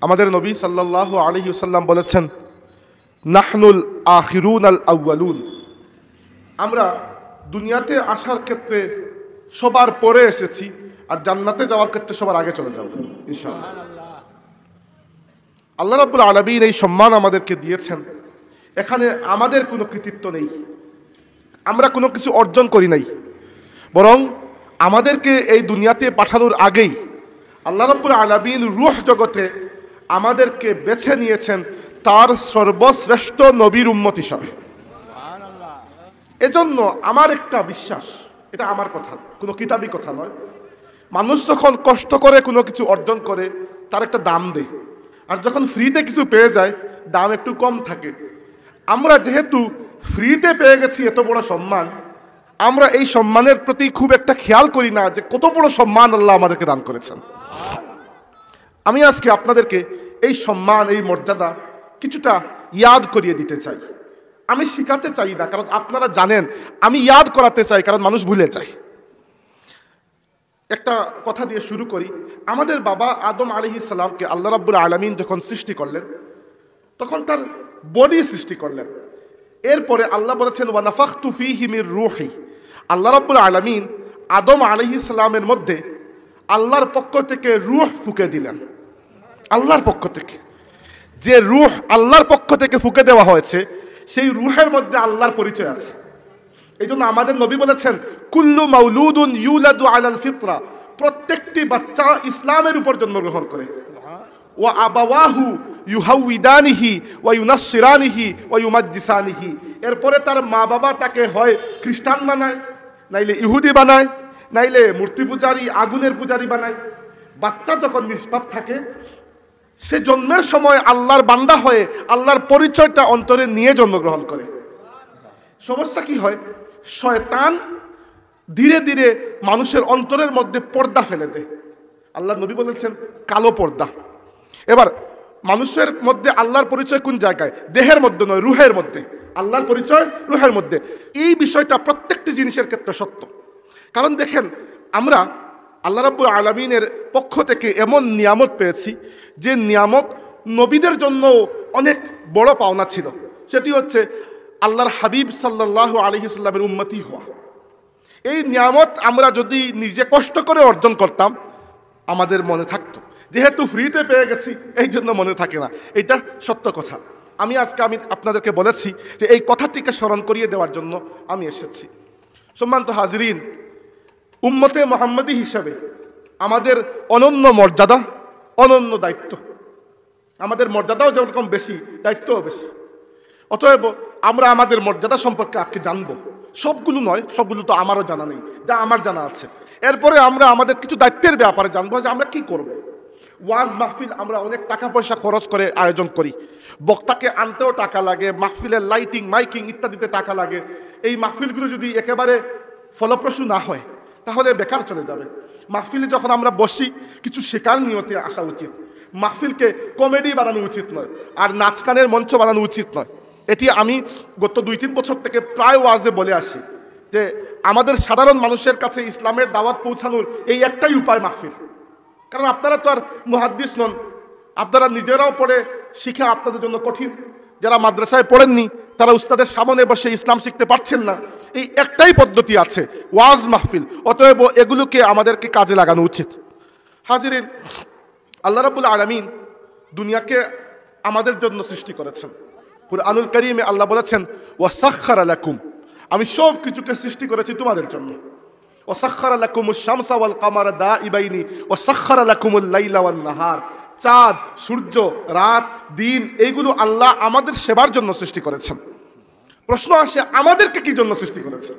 আমাদের নবী সাল্লাল্লাহু আলাইহি ওয়াসাল্লাম বলেছেন, নাহনুল আখিরুন আল আউয়ালুন। আমরা দুনিয়াতে আসার ক্ষেত্রে সবার পরে এসেছি, আর জান্নাতে যাওয়ার ক্ষেত্রে সবার আগে চলে যাব ইনশাআল্লাহ। আল্লাহ রাব্বুল আলামিন এই সম্মান আমাদেরকে দিয়েছেন। এখানে আমাদের কোনো কৃতিত্ব নেই, আমরা কোনো কিছু অর্জন করি নাই, বরং আমাদেরকে এই দুনিয়াতে পাঠানোর আগেই আল্লাহ রাব্বুল আলামিন রূহ জগতে আমাদেরকে বেছে নিয়েছেন তার সর্বশ্রেষ্ঠ নবীর উম্মত হিসাবে। এজন্য আমার একটা বিশ্বাস, এটা আমার কথা, কোনো কিতাবী কথা নয়, মানুষ যখন কষ্ট করে কোনো কিছু অর্জন করে তার একটা দাম দেয়, আর যখন ফ্রিতে কিছু পেয়ে যায় দাম একটু কম থাকে। আমরা যেহেতু ফ্রিতে পেয়ে গেছি এত বড় সম্মান, আমরা এই সম্মানের প্রতি খুব একটা খেয়াল করি না যে কত বড় সম্মান আল্লাহ আমাদেরকে দান করেছেন। আমি আজকে আপনাদেরকে এই সম্মান, এই মর্যাদা কিছুটা ইয়াদ করিয়ে দিতে চাই। আমি শিখাতে চাই না, কারণ আপনারা জানেন। আমি ইয়াদ করাতে চাই, কারণ মানুষ ভুলে যায়। একটা কথা দিয়ে শুরু করি। আমাদের বাবা আদম আলাইহিস সালামকে আল্লাহ রাব্বুল আলামিন যখন সৃষ্টি করলেন, তখন তার বডি সৃষ্টি করলেন। এরপরে আল্লাহ বলেছেন, ওয়া নাফাখতু ফীহি মির রূহি। আল্লাহ রাব্বুল আলামিন আদম আলাইহিস সালামের মধ্যে আল্লাহর পক্ষ থেকে রূহ ফুঁকে দিলেন। আল্লাহর পক্ষ থেকে যে রূহ আল্লাহর পক্ষ থেকে ফুঁকে দেওয়া হয়েছে, সেই রূহের মধ্যে আল্লাহর পরিচয় আছে। এই জন্য আমাদের নবী বলেছেন, কুল্লু মাউলুদুন ইউলাদু আলাল ফিতরা। প্রত্যেকটি বাচ্চা ইসলামের উপর জন্মগ্রহণ করে। ওয়া আবাওয়াহু ইউহাউইদানিহি ওয়া ইউনাসসিরানিহি ওয়া ইউমাজ্জিসানিহি। এরপরে তার মা বাবা তাকে হয় খ্রিস্টান বানায়, নাইলে ইহুদি বানায়, নাইলে মূর্তি পূজারী, আগুনের পূজারী বানায়। বাচ্চা যখন নিষ্পাপ থাকে, সে জন্মের সময় আল্লাহর বান্দা হয়ে আল্লাহর পরিচয়টা অন্তরে নিয়ে জন্মগ্রহণ করে। সমস্যা কি হয়? শয়তান ধীরে ধীরে মানুষের অন্তরের মধ্যে পর্দা ফেলে দেয়। আল্লাহর নবী বলেছেন, কালো পর্দা। এবার মানুষের মধ্যে আল্লাহর পরিচয় কোন জায়গায়? দেহের মধ্যে নয়, রুহের মধ্যে। আল্লাহর পরিচয় রুহের মধ্যে। এই বিষয়টা প্রত্যেকটি জিনিসের ক্ষেত্রে সত্য। কারণ দেখেন, আমরা আল্লাহ রাব্বুল আলামিনের পক্ষ থেকে এমন নিয়ামত পেয়েছি, যে নিয়ামত নবীদের জন্য অনেক বড় পাওনা ছিল। সেটি হচ্ছে আল্লাহর হাবিব সাল্লাল্লাহু আলাইহি সাল্লামের উম্মতি হওয়া। এই নিয়ামত আমরা যদি নিজে কষ্ট করে অর্জন করতাম, আমাদের মনে থাকতো। যেহেতু ফ্রিতে পেয়ে গেছি, এই জন্য মনে থাকে না। এটা সত্য কথা। আমি আপনাদেরকে বলেছি যে এই কথাটিকে স্মরণ করিয়ে দেওয়ার জন্য আমি এসেছি। সম্মানিত হাজরিন, উম্মতে মুহাম্মাদি হিসাবে আমাদের অনন্য মর্যাদা, অনন্য দায়িত্ব। আমাদের মর্যাদাও যেরকম বেশি, দায়িত্বও বেশি। অতএব আমরা আমাদের মর্যাদা সম্পর্কে আজকে জানবো। সবগুলো নয়, সবগুলো তো আমারও জানা নেই, যা আমার জানা আছে। এরপরে আমরা আমাদের কিছু দায়িত্বের ব্যাপারে জানবো, যে আমরা কি করব। ওয়াজ মাহফিল আমরা অনেক টাকা পয়সা খরচ করে আয়োজন করি। বক্তাকে আনতেও টাকা লাগে, মাহফিলের লাইটিং, মাইকিং ইত্যাদিতে টাকা লাগে। এই মাহফিলগুলো যদি একেবারে ফলপ্রসূ না হয়, তাহলে বেকার চলে যাবে। মাহফিলে যখন আমরা বসি, কিছু শেখার নিয়তে আসা উচিত। মাহফিলকে কমেডি বানানো উচিত নয়, আর নাচ গানের মঞ্চ বানানো উচিত নয়। এটি আমি গত 2-3 বছর থেকে প্রায় ওয়াজে বলে আসি, যে আমাদের সাধারণ মানুষের কাছে ইসলামের দাওয়াত পৌঁছানোর এই একটাই উপায় মাহফিল। কারণ আপনারা তো আর মুহাদ্দিস নন, আপনারা নিজেরাও পড়ে শিখা আপনাদের জন্য কঠিন। যারা মাদ্রাসায় পড়েননি, তারা উস্তাদের সামনে বসে ইসলাম শিখতে পারছেন না। এই একটাই পদ্ধতি আছে, ওয়াজ মাহফিল। অতএব এগুলোকে আমাদেরকে কাজে লাগানো উচিত। হাজিরিন, আল্লাহ রাব্বুল আলামিন দুনিয়াকে আমাদের জন্য সৃষ্টি করেছেন। কুরআনুল কারীমে আল্লাহ বলেছেন, ওয়া সাখখারা লাকুম। আমি সব কিছুকে সৃষ্টি করেছি তোমাদের জন্য। ওয়া সাখখারা লাকুমুশ শামসা ওয়াল কামারা দাইবাইনি ওয়া সাখখারা লাকুমুল লাইলা ওয়ান নাহার। চাঁদ, সূর্য, রাত, দিন, এইগুলো আল্লাহ আমাদের সেবার জন্য সৃষ্টি করেছেন। প্রশ্ন আসে, আমাদেরকে কি জন্য সৃষ্টি করেছেন?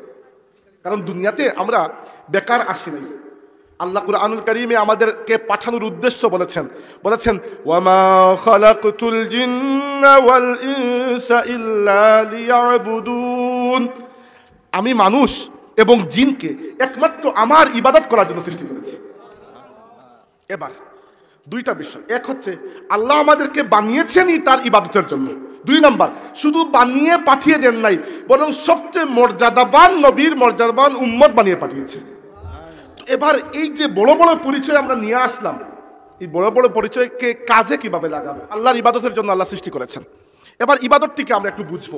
কারণ দুনিয়াতে আমরা বেকার আসি নাই। আল্লাহ কুরআনুল কারীমে আমাদেরকে পাঠানোর উদ্দেশ্য বলেছেন ওয়ামা খালাকতুল জিন্না ওয়াল ইনসা ইল্লা লিয়াবুদুন। আমি মানুষ এবং জিনকে একমাত্র আমার ইবাদত করার জন্য সৃষ্টি করেছি। এবার দুইটা বিষয়। এক হচ্ছে, আল্লাহ আমাদেরকে বানিয়েছেনই তার ইবাদতের জন্য। 2 নাম্বার, শুধু বানিয়ে পাঠিয়ে দেন নাই, বরং সবচেয়ে মর্যাদাবান নবীর মর্যাদাবান উম্মত বানিয়ে পাঠিয়েছে। এবার এই যে বড় বড় পরিচয় আমরা নিয়ে আসলাম, এই বড় বড় পরিচয়কে কাজে কিভাবে লাগাবো। আল্লাহর ইবাদতের জন্য আল্লাহ সৃষ্টি করেছেন। এবার ইবাদতটিকে আমরা একটু বুঝবো।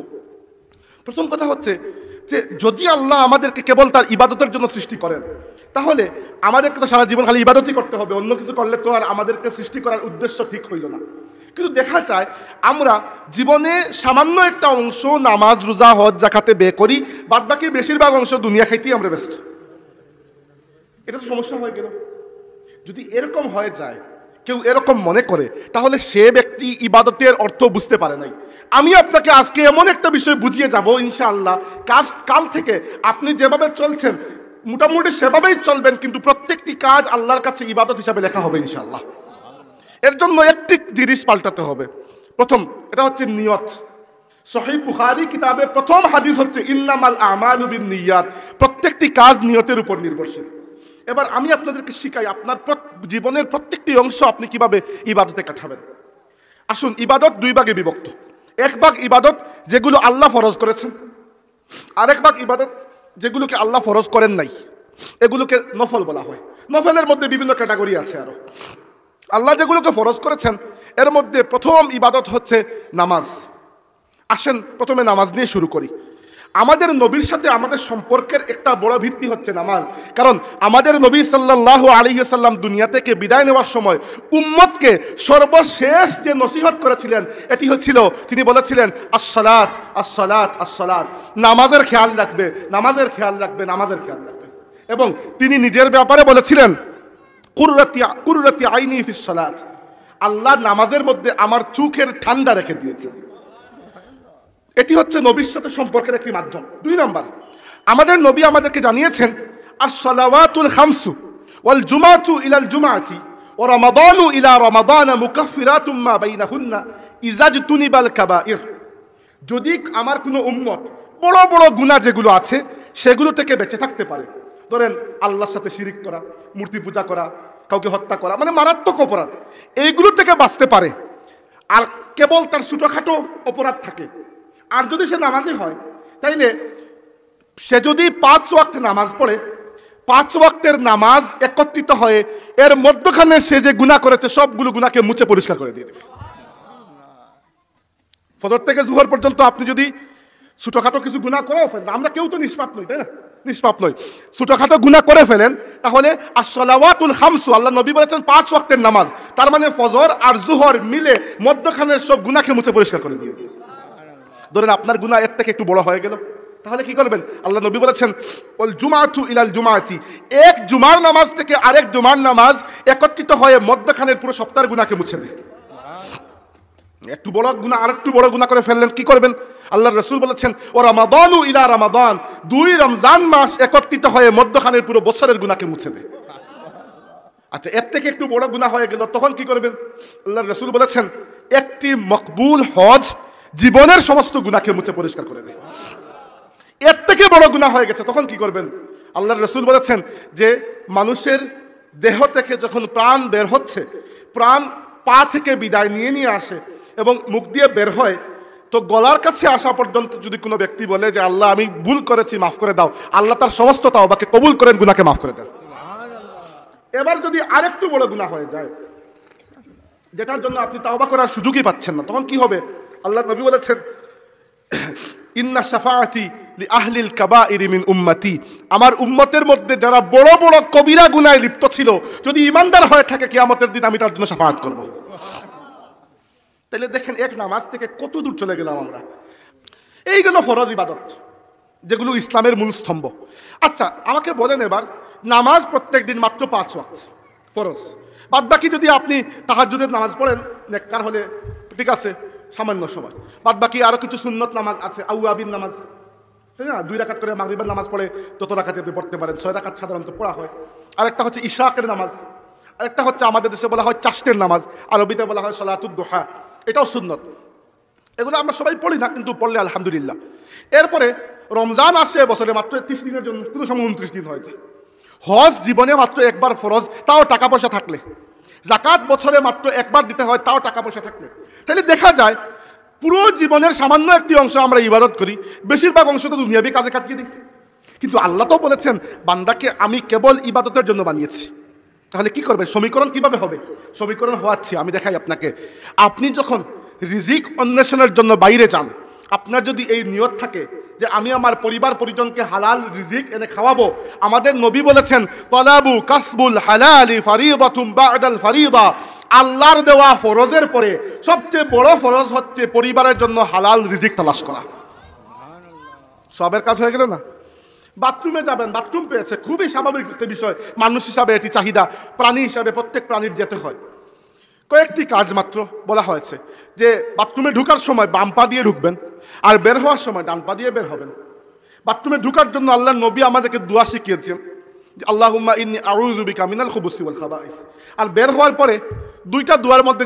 প্রথম কথা হচ্ছে যে যদি আল্লাহ আমাদেরকে কেবল তার ইবাদতের জন্য সৃষ্টি করেন, তাহলে আমাদেরকে তো সারা জীবন খালি ইবাদতই করতে হবে, অন্য কিছু করলে তো আর আমাদেরকে সৃষ্টি করার উদ্দেশ্য ঠিক হইল না। কিন্তু দেখা যায় আমরা জীবনে সামান্য একটা অংশ নামাজ, রোজা, হজ, যাকাতে ব্যয় করি, বাদ বাকি বেশিরভাগ অংশ দুনিয়া খাইতেই আমরা ব্যস্ত। এটা তো সমস্যা হয়ে গেল। যদি এরকম হয়ে যায়, কেউ এরকম মনে করে, তাহলে সে ব্যক্তি ইবাদতের অর্থ বুঝতে পারে নাই। আমি আপনাকে আজকে এমন একটা বিষয় বুঝিয়ে যাব ইনশাআল্লাহ, কাল থেকে আপনি যেভাবে চলছেন মোটামুটি সেভাবেই চলবেন, কিন্তু প্রত্যেকটি কাজ আল্লাহর কাছে ইবাদত হিসাবে লেখা হবে ইনশাআল্লাহ। এর জন্য একটি জিনিস পাল্টাতে হবে। প্রথম, এটা হচ্ছে নিয়ত। সহিহ বুখারী কিতাবে প্রথম হাদিস হচ্ছে ইন্নামাল আমালু বিন্নিয়াত, প্রত্যেকটি কাজ নিয়তের উপর নির্ভরশীল। এবার আমি আপনাদেরকে শিখাই আপনার জীবনের প্রত্যেকটি অংশ আপনি কিভাবে ইবাদতে কাটাবেন। আসুন, ইবাদত দুই ভাগে বিভক্ত। এক ভাগ ইবাদত যেগুলো আল্লাহ ফরজ করেছেন, আরেক ভাগ ইবাদত যেগুলোকে আল্লাহ ফরজ করেন নাই, এগুলোকে নফল বলা হয়। নফলের মধ্যে বিভিন্ন ক্যাটাগরি আছে আরো। আল্লাহ যেগুলোকে ফরজ করেছেন এর মধ্যে প্রথম ইবাদত হচ্ছে নামাজ। আসেন প্রথমে নামাজ নিয়ে শুরু করি। আমাদের নবীর সাথে আমাদের সম্পর্কের একটা বড় ভিত্তি হচ্ছে নামাজ। কারণ আমাদের নবী সাল্লাল্লাহু আলাইহি ওয়াসাল্লাম দুনিয়া থেকে বিদায় নেওয়ার সময় উম্মতকে সর্বশেষ যে নসিহত করেছিলেন এটি হচ্ছিল, তিনি বলেছিলেন আসসালাত আসসালাত আসসালাত, নামাজের খেয়াল রাখবে, নামাজের খেয়াল রাখবে, নামাজের খেয়াল রাখবে। এবং তিনি নিজের ব্যাপারে বলেছিলেন কুররাতি আইনি ফিস সালাত, আল্লাহ নামাজের মধ্যে আমার চোখের ঠান্ডা রেখে দিয়েছেন। এটি হচ্ছে নবীর সাথে সম্পর্কের একটি মাধ্যম। দুই নাম্বার, আমাদের নবী আমাদেরকে জানিয়েছেন আস-সালাওয়াতুল খামসু ওয়াল জুমাতু ইলাল জুমাতি ওয়া রমাদানু ইলা রমাদান মুকাফফিরাতুম মা বাইনাহুন্না ইযা জতুনিবাল কাবাইর। যদি আমার কোনো উম্মত বড় বড় গুনাহ যেগুলো আছে সেগুলো থেকে বেঁচে থাকতে পারে, ধরেন আল্লাহর সাথে শিরিক করা, মূর্তি পূজা করা, কাউকে হত্যা করা, মানে মারাত্মক অপরাধ, এইগুলো থেকে বাঁচতে পারে, আর কেবল তার ছোটখাটো অপরাধ থাকে, আর যদি সে নামাজি হয়, তাইলে সে যদি 5 ওয়াক্ত নামাজ পড়ে, 5 ওয়াক্তের নামাজ একত্রিত হয়ে এর মধ্যখানে সে যে গুনাহ করেছে সবগুলো গুনাহকে মুছে পরিষ্কার করে দিয়ে দেবে। ফজর থেকে জোহর পর্যন্ত আপনি যদি ছোটখাটো কিছু গুনাহ করেও ফেলেন, আমরা কেউ তো নিষ্পাপ নই, তাই না? নিষ্পাপ নই। ছোটখাটো গুনাহ করে ফেলেন, তাহলে আস-সালাওয়াতুল খামসু, আল্লাহ নবী বলেছেন 5 ওয়াক্তের নামাজ, তার মানে ফজর আর জোহর মিলে মধ্যখানের সব গুনাহকে মুছে পরিষ্কার করে দিয়ে দেবে। ধরেন আপনার গুনাহ এর থেকে একটু বড় হয়ে গেল, তাহলে কি করবেন? আল্লাহ নবী বলেছেন ওয়াল জুমাতু ইলাল জুমাতি, এক জুমার নামাজ থেকে আরেক জুমার নামাজ একত্রিত হয়ে মধ্যখানের পুরো সপ্তাহের গুনাহকে মুছে দেয়। একটু বড় গুনাহ আর একটু বড় গুনাহ করে ফেললেন, কি করবেন? আল্লাহর রাসূল বলেছেন ও রমাদানু ইলা রমাদান, 2 রমজান মাস একত্রিত হয়ে মধ্যখানের পুরো বছরের গুনাহকে মুছে দেয়। আচ্ছা, এর থেকে একটু বড় গুনাহ হয়ে গেল, তখন কি করবেন? আল্লাহর রাসূল বলেছেন একটি মকবুল হজ জীবনের সমস্ত গুনাহকে মুছে পরিষ্কার করে দেয়। এর থেকে বড় গুনাহ হয়ে গেছে, তখন কি করবেন? আল্লাহর রাসূল বলেছেন যে মানুষের দেহ থেকে যখন প্রাণ বের হচ্ছে, প্রাণ পা থেকে বিদায় নিয়ে আসে এবং মুখ দিয়ে বের হয়, তো গলার কাছে আসা পর্যন্ত যদি কোনো ব্যক্তি বলে যে আল্লাহ আমি ভুল করেছি, মাফ করে দাও, আল্লাহ তার সমস্ত তাওবাকে কবুল করেন, গুনাহকে মাফ করে দেন। এবার যদি আরেকটু বড় গুনাহ হয়ে যায়, যেটার জন্য আপনি তাওবা করার সুযোগই পাচ্ছেন না, তখন কি হবে? আল্লাহ নবী বলেছেন ইন্না শাফাআতি লি আহলিল কাবাইরি মিন উম্মতি, আমার উম্মতের মধ্যে যারা বড় বড় কবিরা গুনাহে লিপ্ত ছিল, যদি ঈমানদার হয়ে থাকে কিয়ামতের দিন আমি তার জন্য শাফাআত করব। তাহলে দেখেন এক নামাজ থেকে কত দূর চলে গেলাম আমরা। এইগুলো ফরজ ইবাদত যেগুলো ইসলামের মূল স্তম্ভ। আচ্ছা, আমাকে বলেন এবার, নামাজ প্রত্যেক দিন মাত্র 5 ওয়াক্ত ফরজ, বাদ বাকি যদি আপনি তাহাজ্জুদের নামাজ পড়েন নেককার হলে ঠিক আছে, সামান্য সময়, বাদ বাকি আরো কিছু সুন্নত নামাজ আছে, আউয়াবিন নামাজ, তাই না? 2 রাকাত করে মাগরিবের নামাজ পড়ে যত রাকাতে আপনি পড়তে পারেন, 6 রাকাত সাধারণত পড়া হয়। আরেকটা হচ্ছে ইশরাকের নামাজ, আরেকটা হচ্ছে আমাদের দেশে বলা হয় চাষ্টের নামাজ, আরবিতে বলা হয় সালাতুদ দুহা, এটাও সুন্নত। এগুলো আমরা সবাই পড়ি না, কিন্তু পড়লে আলহামদুলিল্লাহ। এরপরে রমজান আসে বছরে মাত্র 30 দিনের জন্য, কোনো সময় 29 দিন হয়েছে। হজ জীবনে মাত্র একবার ফরজ, তাও টাকা পয়সা থাকলে। যাকাত বছরে মাত্র একবার দিতে হয়, তাও টাকা পয়সা থাকলে। তাহলে দেখা যায় পুরো জীবনের সামান্য একটি অংশ আমরা ইবাদত করি, বেশিরভাগ অংশ তো দুনিয়াবি কাজে কাটিয়ে দিই। কিন্তু আল্লাহ তো বলেছেন বান্দাকে আমি কেবল ইবাদতের জন্য বানিয়েছি, তাহলে কি করবে? সমীকরণ কিভাবে হবে? সমীকরণ হওয়াচ্ছি আমি দেখাই আপনাকে। আপনি যখন রিজিক অন্বেষণের জন্য বাইরে যান, আপনার যদি এই নিয়ত থাকে যে আমি আমার পরিবার পরিজনকে হালাল রিজিক এনে খাওয়াবো, আমাদের নবী বলেছেন তলাবু কাসবুল হালালি ফারিদাতুম বা'দাল ফারিদা, আল্লাহর দেওয়া ফরজের পরে সবচেয়ে বড় ফরজ হচ্ছে পরিবারের জন্য হালাল রিজিক তালাশ করা। সবের কাজ হয়ে গেল না? বাথরুমে যাবেন, বাথরুম পেয়েছে, খুবই স্বাভাবিক একটা বিষয়, মানুষ হিসাবে এটি চাহিদা, প্রাণী হিসাবে প্রত্যেক প্রাণীর যেতে হয়। কয়েকটি কাজ মাত্র বলা হয়েছে যে বাথরুমে ঢুকার সময় বাম পা দিয়ে ঢুকবেন, আর বের হওয়ার সময় ডান পা দিয়ে বের হবেন। বাথরুমে ঢুকার জন্য আল্লাহর নবী আমাদেরকে দোয়া শিখিয়েছেন যে আল্লাহুম্মা ইন্নী আউযু বিকা মিনাল খুবুসি ওয়াল খাবাইস। আর বের হওয়ার পরে দুইটা দোয়ার মধ্যে